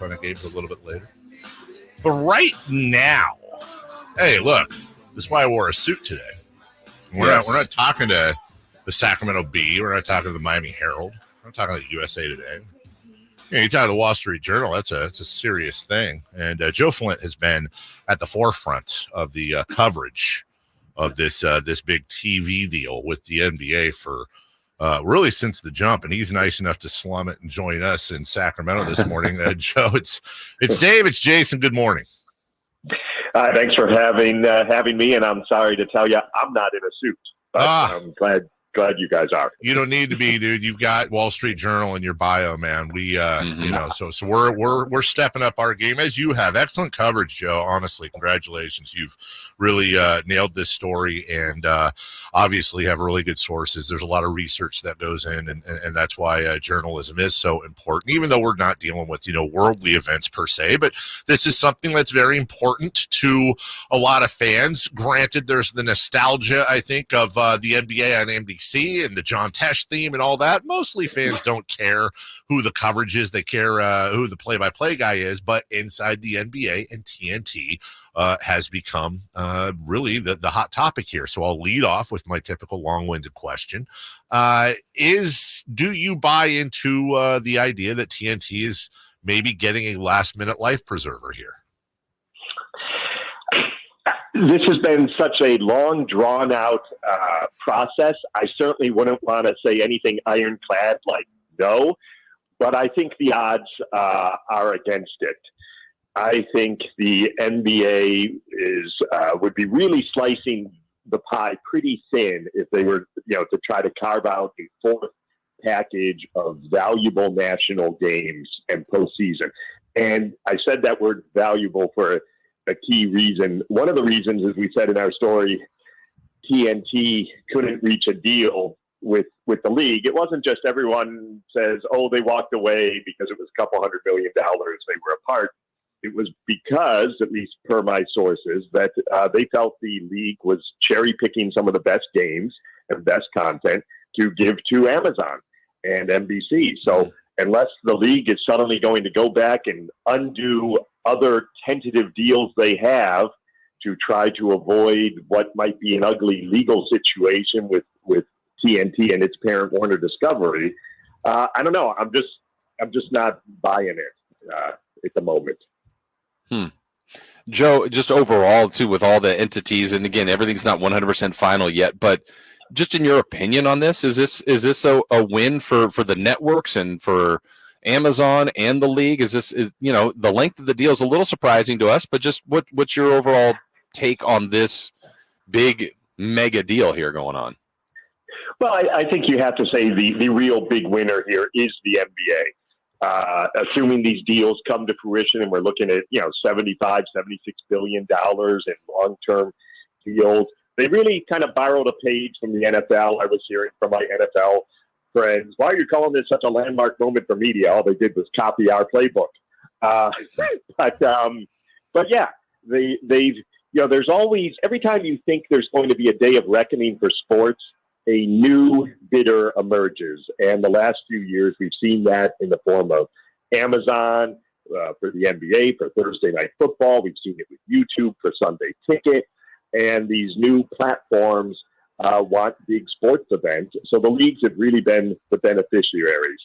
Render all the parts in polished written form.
Run games a little bit later. But right now, hey, look, this is why I wore a suit today. We're not talking to the Sacramento Bee. We're not talking to the Miami Herald. We're not talking to the USA Today. You talk to the Wall Street Journal. That's a serious thing. And Joe Flint has been at the forefront of the coverage of this big TV deal with the NBA for really since the jump. And he's nice enough to slum it and join us in Sacramento this morning. Joe, it's Dave, it's Jason. Good morning. Thanks for having me, and I'm sorry to tell you I'm not in a suit, but I'm glad you guys are. You don't need to be, dude. You've got Wall Street Journal in your bio, man. We so we're stepping up our game as you have. Excellent coverage, Joe. Honestly, congratulations. You've really nailed this story, and obviously have really good sources. There's a lot of research that goes in, and that's why journalism is so important. Even though we're not dealing with worldly events per se, but this is something that's very important to a lot of fans. Granted, there's the nostalgia, I think, of the NBA on NBC and the John Tesh theme and all that. Mostly fans don't care who the coverage is. They care who the play-by-play guy is. But inside the NBA and TNT has become really the hot topic here. So I'll lead off with my typical long-winded question. Do you buy into the idea that TNT is maybe getting a last-minute life preserver here? This has been such a long, drawn-out process. I certainly wouldn't want to say anything ironclad like no, but I think the odds are against it. I think the NBA would be really slicing the pie pretty thin if they were, to try to carve out a fourth package of valuable national games and postseason. And I said that word valuable for a key reason. One of the reasons, as we said in our story, TNT couldn't reach a deal with the league. It wasn't just everyone says, they walked away because it was a couple $100 million they were apart. It was because, at least per my sources, that they felt the league was cherry picking some of the best games and best content to give to Amazon and NBC. So unless the league is suddenly going to go back and undo other tentative deals they have to try to avoid what might be an ugly legal situation with TNT and its parent Warner Discovery, I don't know. I'm just not buying it at the moment. Joe, just overall too, with all the entities, and again, everything's not 100% final yet, but just in your opinion on this, is this a win for the networks and for Amazon and the league? Is the length of the deal is a little surprising to us, but just what's your overall take on this big mega deal here going on? Well, I think you have to say the real big winner here is the NBA. Assuming these deals come to fruition and we're looking at, $75, $76 billion in long-term deals, they really kind of borrowed a page from the NFL. I was hearing from my NFL friends, why are you calling this such a landmark moment for media? All they did was copy our playbook. But yeah, they've, there's always, every time you think there's going to be a day of reckoning for sports, a new bidder emerges. And the last few years, we've seen that in the form of Amazon for the NBA, for Thursday Night Football. We've seen it with YouTube for Sunday Ticket. And these new platforms want big sports events. So the leagues have really been the beneficiaries.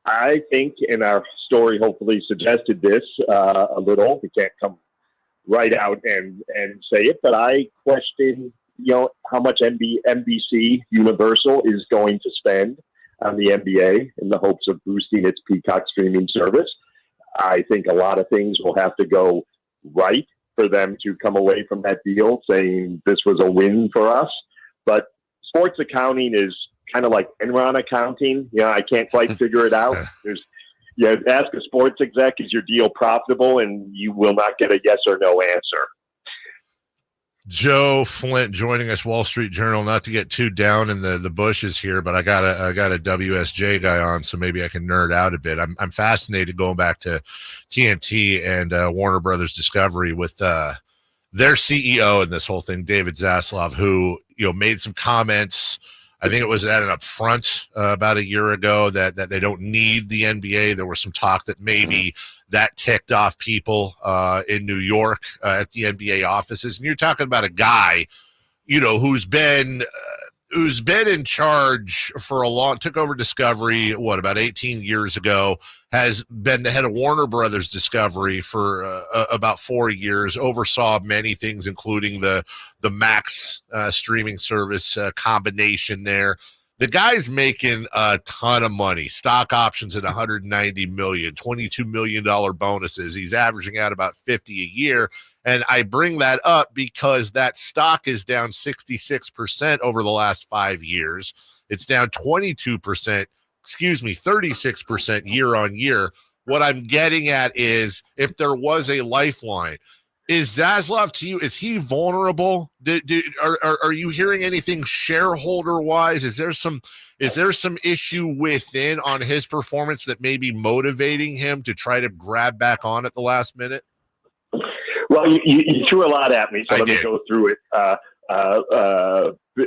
I think, and our story hopefully suggested this a little, we can't come right out and say it, but I question, how much NBC Universal is going to spend on the NBA in the hopes of boosting its Peacock streaming service. I think a lot of things will have to go right for them to come away from that deal saying this was a win for us. But sports accounting is kind of like Enron accounting. I can't quite figure it out. Ask a sports exec, is your deal profitable? And you will not get a yes or no answer. Joe Flint joining us, Wall Street Journal. Not to get too down in the bushes here, but I got a WSJ guy on, so maybe I can nerd out a bit. I'm fascinated going back to TNT and Warner Brothers Discovery with their CEO in this whole thing, David Zaslav, who made some comments. I think it was at an upfront about a year ago that they don't need the NBA. There was some talk that maybe that ticked off people in New York at the NBA offices. And you're talking about a guy, who's been in charge for took over Discovery, about 18 years ago, has been the head of Warner Brothers Discovery for about 4 years, oversaw many things, including the Max streaming service combination there. The guy's making a ton of money, stock options at $190 million, $22 million bonuses. He's averaging out about 50 a year. And I bring that up because that stock is down 66% over the last 5 years. It's down 36% year on year. What I'm getting at is, if there was a lifeline, is Zaslav to you, is he vulnerable? Are you hearing anything shareholder wise? Is there some issue within on his performance that may be motivating him to try to grab back on at the last minute? Well, you threw a lot at me, so let me go through it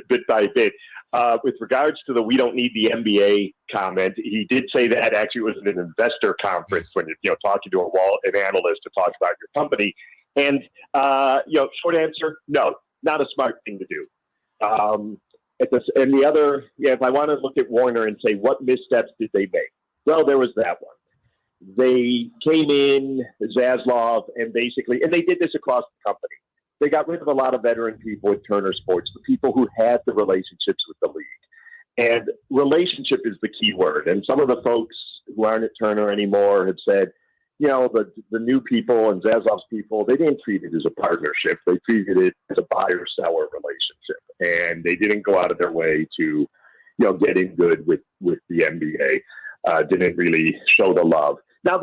bit by bit. With regards to the "we don't need the NBA" comment, he did say that actually it was at an investor conference when you're talking to an analyst to talk about your company. And short answer, no, not a smart thing to do. And the other, if I want to look at Warner and say what missteps did they make? Well, there was that one. They came in, Zaslav, and they did this across the company. They got rid of a lot of veteran people at Turner Sports, the people who had the relationships with the league. And relationship is the key word. And some of the folks who aren't at Turner anymore have said, the new people and Zaslav's people, they didn't treat it as a partnership. They treated it as a buyer-seller relationship. And they didn't go out of their way to, get in good with the NBA. Didn't really show the love. Now,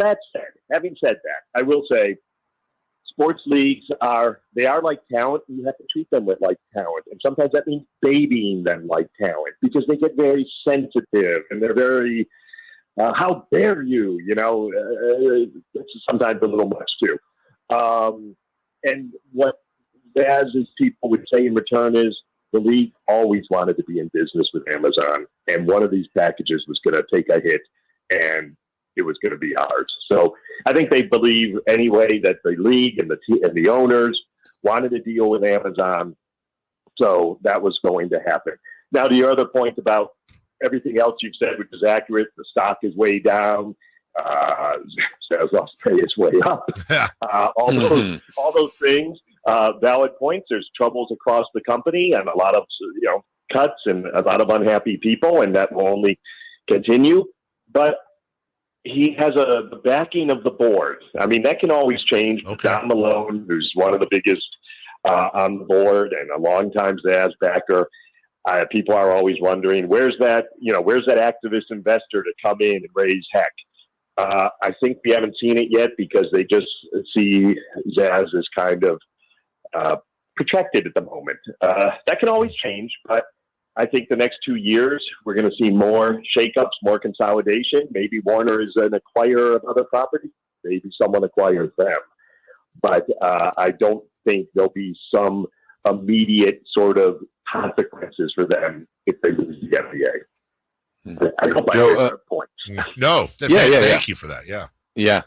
having said that, I will say sports leagues are like talent. You have to treat them like talent. And sometimes that means babying them like talent, because they get very sensitive and they're very, how dare you? It's sometimes a little much too. And what Baz's people would say in return is, the league always wanted to be in business with Amazon, and one of these packages was going to take a hit, and it was going to be ours. So I think they believe anyway that the league and the owners wanted to deal with Amazon, so that was going to happen. Now, to your other point about everything else you've said, which is accurate, the stock is way down. Zaslav's pay is way up. All those things, valid points. There's troubles across the company and a lot of cuts and a lot of unhappy people, and that will only continue. But he has the backing of the board. I mean, that can always change. Okay. Don Malone, who's one of the biggest on the board and a longtime Zaz backer. People are always wondering, where's that activist investor to come in and raise heck? I think we haven't seen it yet because they just see Zaz as kind of protected at the moment. That can always change, but I think the next 2 years we're going to see more shakeups, more consolidation. Maybe Warner is an acquirer of other properties. Maybe someone acquires them. But I don't think there'll be some immediate sort of consequences for them if they lose the NBA. I hope I made that point. No, thank you for that. Yeah.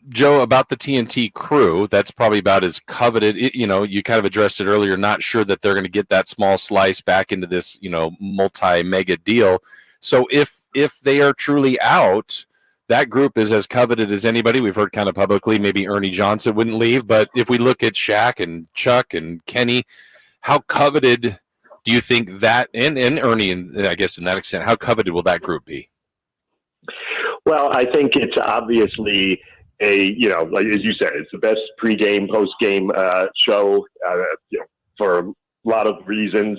Joe, about the TNT crew, that's probably about as coveted. You kind of addressed it earlier, not sure that they're going to get that small slice back into this, multi-mega deal. So if they are truly out, that group is as coveted as anybody. We've heard kind of publicly, maybe Ernie Johnson wouldn't leave. But if we look at Shaq and Chuck and Kenny, how coveted do you think that, and Ernie, and I guess in that extent, how coveted will that group be? Well, I think it's obviously like as you said, it's the best pregame, postgame show, for a lot of reasons.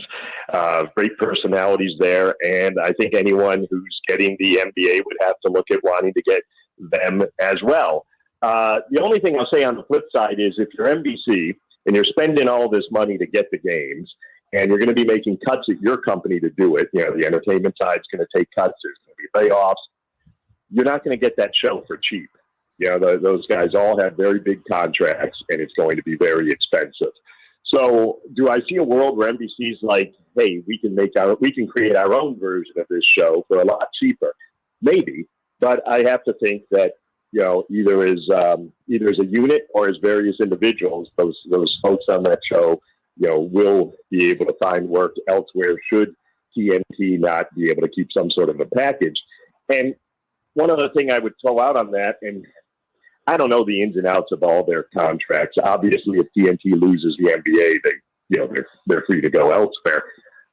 Great personalities there, and I think anyone who's getting the NBA would have to look at wanting to get them as well. The only thing I'll say on the flip side is if you're NBC and you're spending all this money to get the games, and you're going to be making cuts at your company to do it, the entertainment side's going to take cuts, there's going to be layoffs, you're not going to get that show for cheap. Those guys all have very big contracts, and it's going to be very expensive. So do I see a world where NBC's like, hey, we can create our own version of this show for a lot cheaper? Maybe, but I have to think that, either as a unit or as various individuals, those folks on that show, will be able to find work elsewhere should TNT not be able to keep some sort of a package. And one other thing I would throw out on that, and I don't know the ins and outs of all their contracts. Obviously, if TNT loses the NBA, they're free to go elsewhere.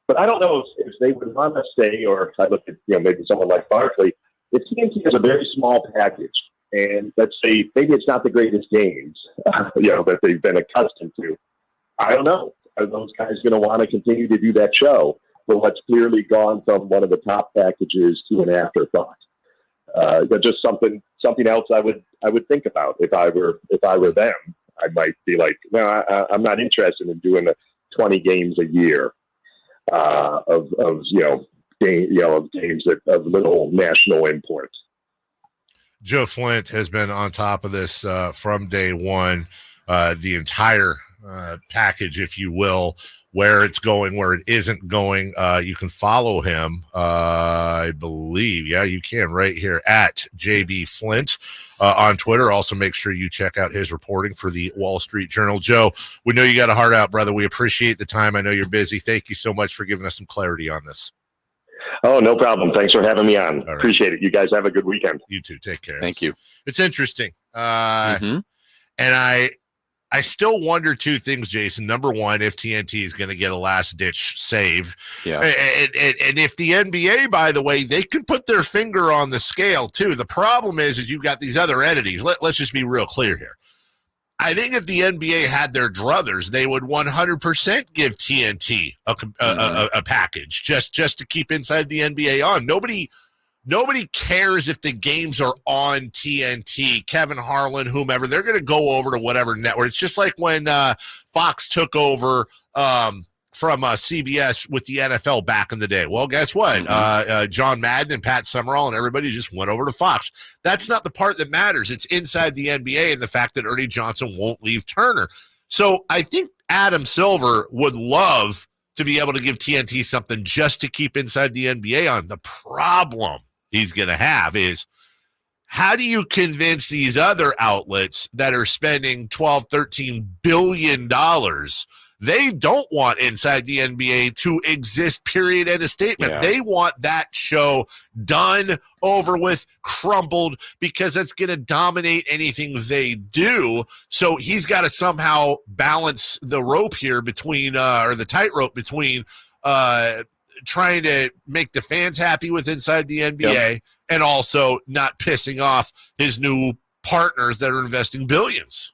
But I don't know if they would want to say, or if I look at maybe someone like Barkley, if TNT has a very small package, and let's say maybe it's not the greatest games, that they've been accustomed to. I don't know. Are those guys going to want to continue to do that show for what's clearly gone from one of the top packages to an afterthought? That's just something else I would think about if I were them. I might be like, no, I'm not interested in doing 20 games a year of games of little national import. Joe Flint has been on top of this from day one. The entire package, if you will, where it's going, where it isn't going. You can follow him, I believe. Yeah, you can right here at JB Flint on Twitter. Also, make sure you check out his reporting for the Wall Street Journal. Joe, we know you got a heart out, brother. We appreciate the time. I know you're busy. Thank you so much for giving us some clarity on this. Oh, no problem. Thanks for having me on. Right. Appreciate it. You guys have a good weekend. You too. Take care. Thank you. It's interesting. And I still wonder two things, Jason. Number one, if TNT is going to get a last-ditch save. Yeah. And if the NBA, by the way, they can put their finger on the scale, too. The problem is you've got these other entities. Let's just be real clear here. I think if the NBA had their druthers, they would 100% give TNT a package just to keep inside the NBA on. Nobody cares if the games are on TNT, Kevin Harlan, whomever. They're going to go over to whatever network. It's just like when Fox took over from CBS with the NFL back in the day. Well, guess what? John Madden and Pat Summerall and everybody just went over to Fox. That's not the part that matters. It's inside the NBA and the fact that Ernie Johnson won't leave Turner. So I think Adam Silver would love to be able to give TNT something just to keep inside the NBA on. The problem he's going to have is, how do you convince these other outlets that are spending $12, $13 billion? They don't want inside the NBA to exist, period, and a statement. Yeah. They want that show done, over with, crumbled, because it's going to dominate anything they do. So he's got to somehow balance the rope here between, or the tightrope between trying to make the fans happy with inside the NBA and also not pissing off his new partners that are investing billions.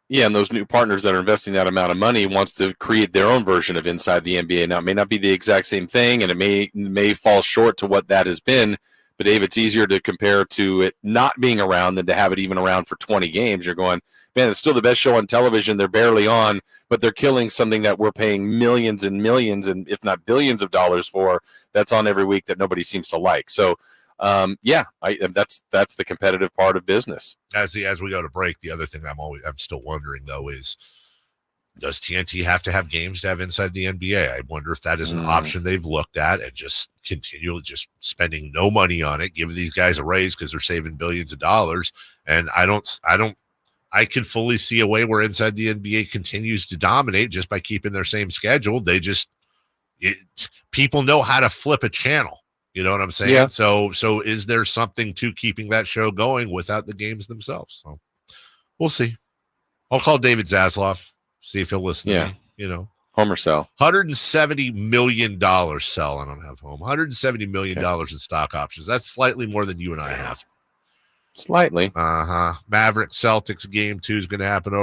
Yeah, and those new partners that are investing that amount of money wants to create their own version of inside the NBA. Now, it may not be the exact same thing, and it may fall short to what that has been, but Dave, it's easier to compare to it not being around than to have it even around for 20 games. You're going, man, it's still the best show on television. They're barely on, but they're killing something that we're paying millions and millions, and if not billions of dollars for, that's on every week that nobody seems to like. So, that's the competitive part of business. As we go to break, the other thing I'm still wondering though is, does TNT have to have games to have inside the NBA? I wonder if that is an option they've looked at, and just continually just spending no money on it, give these guys a raise because they're saving billions of dollars. And I can fully see a way where inside the NBA continues to dominate just by keeping their same schedule. People know how to flip a channel. You know what I'm saying? Yeah. So is there something to keeping that show going without the games themselves? So we'll see. I'll call David Zaslav, see if he'll listen to me. Homer sell. $170 million sell. I don't have home. $170 million in stock options. That's slightly more than you and I have. Slightly. Maverick Celtics game 2 is going to happen